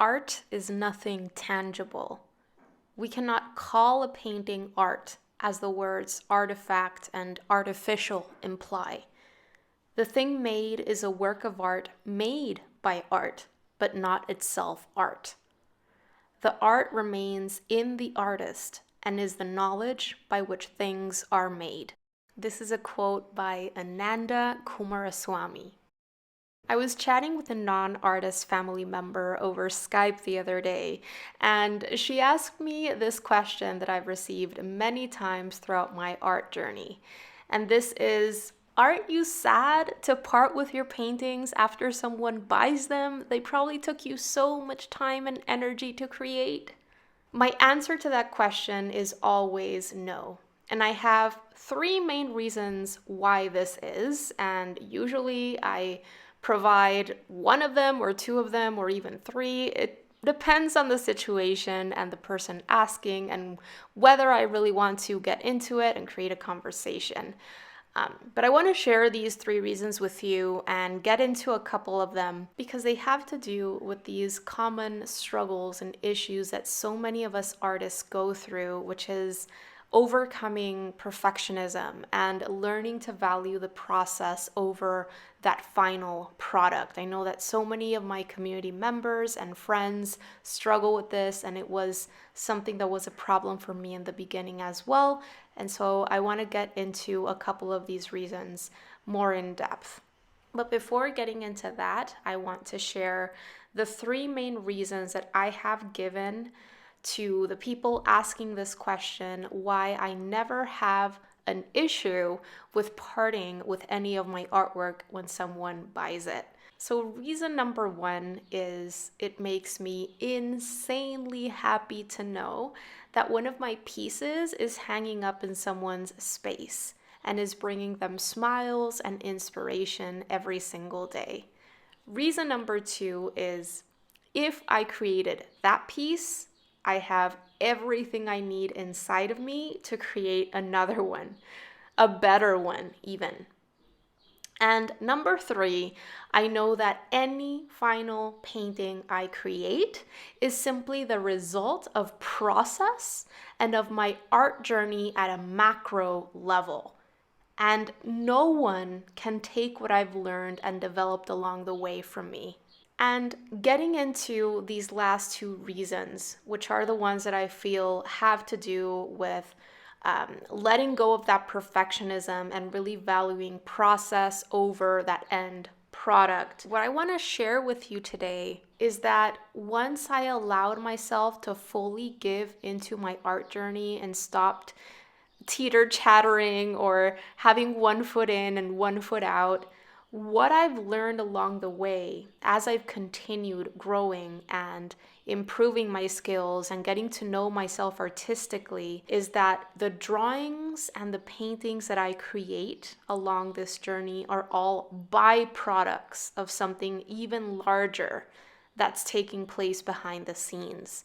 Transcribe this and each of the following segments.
art is nothing tangible. We cannot call a painting art, as the words artifact and artificial imply. The thing made is a work of art made by art, but not itself art. The art remains in the artist and is the knowledge by which things are made. This is a quote by Ananda Coomaraswamy. I was chatting with a non-artist family member over Skype the other day, and she asked me this question that I've received many times throughout my art journey. And this is, aren't you sad to part with your paintings after someone buys them? They probably took you so much time and energy to create. My answer to that question is always no. And I have three main reasons why this is, and usually I provide one of them or two of them or even three. It depends on the situation and the person asking and whether I really want to get into it and create a conversation. But I want to share these three reasons with you and get into a couple of them because they have to do with these common struggles and issues that so many of us artists go through, which is overcoming perfectionism and learning to value the process over that final product. I know that so many of my community members and friends struggle with this, and it was something that was a problem for me in the beginning as well. And so I want to get into a couple of these reasons more in depth. But before getting into that, I want to share the three main reasons that I have given to the people asking this question why I never have an issue with parting with any of my artwork when someone buys it. So reason number one is it makes me insanely happy to know that one of my pieces is hanging up in someone's space and is bringing them smiles and inspiration every single day. Reason number two is if I created that piece, I have everything I need inside of me to create another one, a better one even. And number three, I know that any final painting I create is simply the result of process and of my art journey at a macro level. And no one can take what I've learned and developed along the way from me. And getting into these last two reasons, which are the ones that I feel have to do with letting go of that perfectionism and really valuing process over that end product. What I want to share with you today is that once I allowed myself to fully give into my art journey and stopped teeter-chattering or having one foot in and one foot out, what I've learned along the way as I've continued growing and improving my skills and getting to know myself artistically is that the drawings and the paintings that I create along this journey are all byproducts of something even larger that's taking place behind the scenes.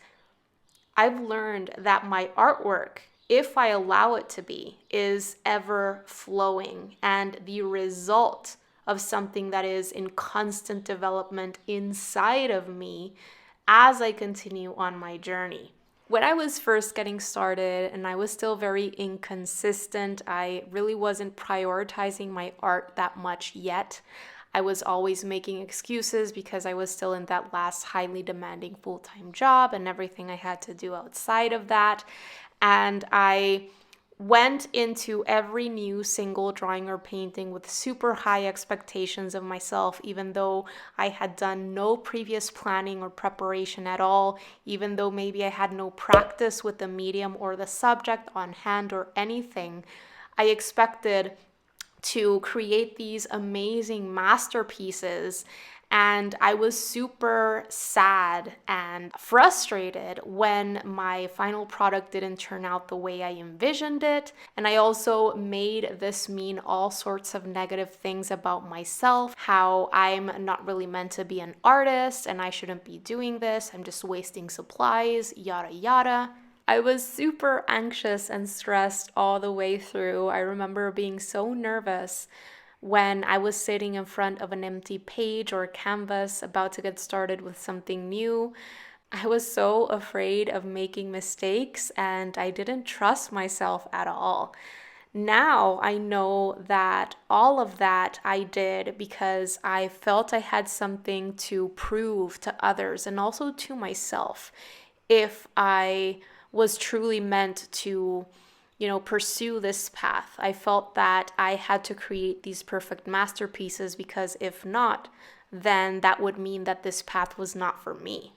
I've learned that my artwork, if I allow it to be, is ever flowing and the result of something that is in constant development inside of me as I continue on my journey. When I was first getting started and I was still very inconsistent, I really wasn't prioritizing my art that much yet. I was always making excuses because I was still in that last highly demanding full-time job and everything I had to do outside of that. And I went into every new single drawing or painting with super high expectations of myself, even though I had done no previous planning or preparation at all, even though maybe I had no practice with the medium or the subject on hand or anything. I expected to create these amazing masterpieces. And I was super sad and frustrated when my final product didn't turn out the way I envisioned it. And I also made this mean all sorts of negative things about myself, how I'm not really meant to be an artist and I shouldn't be doing this. I'm just wasting supplies, yada yada. I was super anxious and stressed all the way through. I remember being so nervous when I was sitting in front of an empty page or canvas about to get started with something new, I was so afraid of making mistakes and I didn't trust myself at all. Now I know that all of that I did because I felt I had something to prove to others and also to myself. If I was truly meant to, pursue this path, I felt that I had to create these perfect masterpieces because if not, then that would mean that this path was not for me.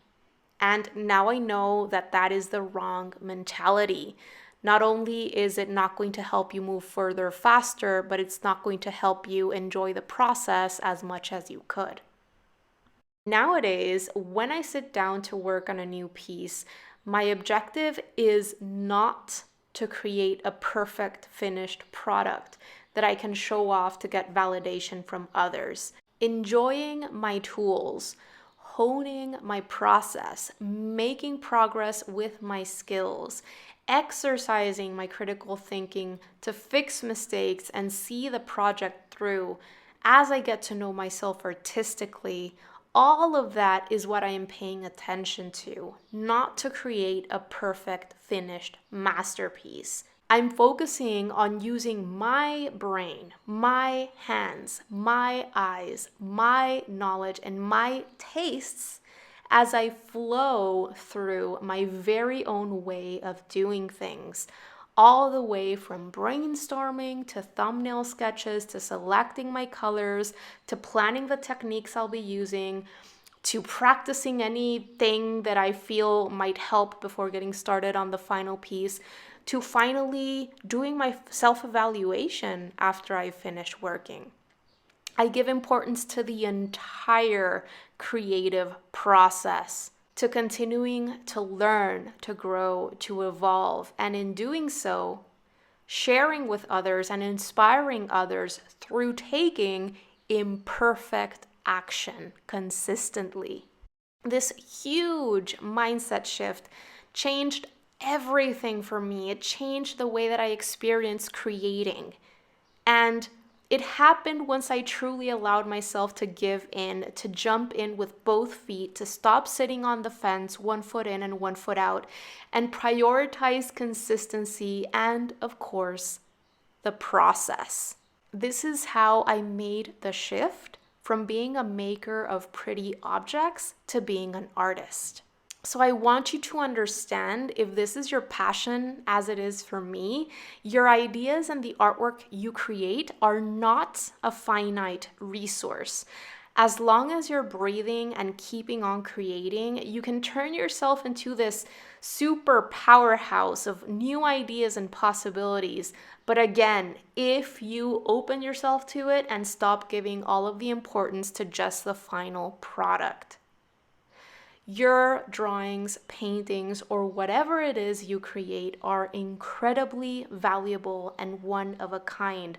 And now I know that that is the wrong mentality. Not only is it not going to help you move further faster, but it's not going to help you enjoy the process as much as you could. Nowadays, when I sit down to work on a new piece, my objective is not to create a perfect finished product that I can show off to get validation from others. Enjoying my tools, honing my process, making progress with my skills, exercising my critical thinking to fix mistakes and see the project through as I get to know myself artistically. All of that is what I am paying attention to, not to create a perfect finished masterpiece. I'm focusing on using my brain, my hands, my eyes, my knowledge, and my tastes as I flow through my very own way of doing things, all the way from brainstorming to thumbnail sketches to selecting my colors to planning the techniques I'll be using to practicing anything that I feel might help before getting started on the final piece, to finally doing my self-evaluation after I finish working. I give importance to the entire creative process, to continuing to learn, to grow, to evolve, and in doing so, sharing with others and inspiring others through taking imperfect action consistently. This huge mindset shift changed everything for me. It changed the way that I experienced creating. And it happened once I truly allowed myself to give in, to jump in with both feet, to stop sitting on the fence, one foot in and one foot out, and prioritize consistency and, of course, the process. This is how I made the shift from being a maker of pretty objects to being an artist. So I want you to understand, if this is your passion as it is for me, your ideas and the artwork you create are not a finite resource. As long as you're breathing and keeping on creating, you can turn yourself into this super powerhouse of new ideas and possibilities. But again, if you open yourself to it and stop giving all of the importance to just the final product. Your drawings, paintings, or whatever it is you create are incredibly valuable and one of a kind.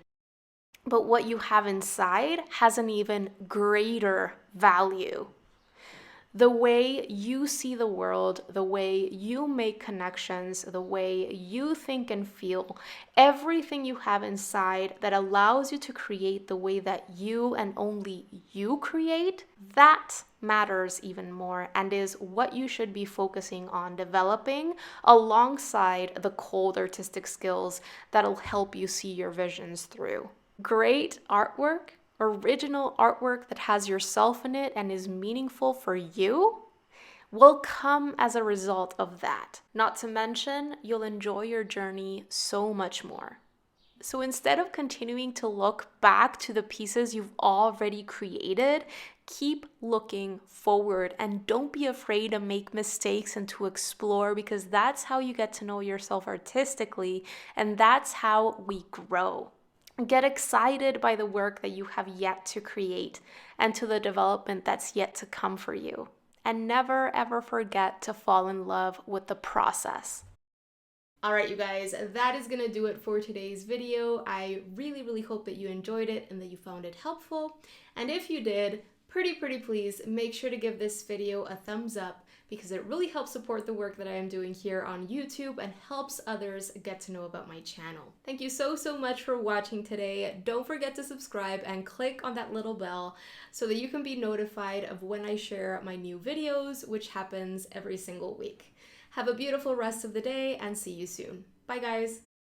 But what you have inside has an even greater value. The way you see the world, the way you make connections, the way you think and feel, everything you have inside that allows you to create the way that you and only you create, that matters even more and is what you should be focusing on developing alongside the cold artistic skills that'll help you see your visions through. Great artwork, original artwork that has yourself in it and is meaningful for you, will come as a result of that. Not to mention, you'll enjoy your journey so much more. So instead of continuing to look back to the pieces you've already created, keep looking forward and don't be afraid to make mistakes and to explore, because that's how you get to know yourself artistically and that's how we grow. Get excited by the work that you have yet to create and to the development that's yet to come for you. And never ever forget to fall in love with the process. All right, you guys, that is gonna do it for today's video. I really hope that you enjoyed it and that you found it helpful. And if you did, pretty please make sure to give this video a thumbs up. because it really helps support the work that I am doing here on YouTube and helps others get to know about my channel. Thank you so much for watching today. Don't forget to subscribe and click on that little bell so that you can be notified of when I share my new videos, which happens every single week. Have a beautiful rest of the day and see you soon. Bye guys!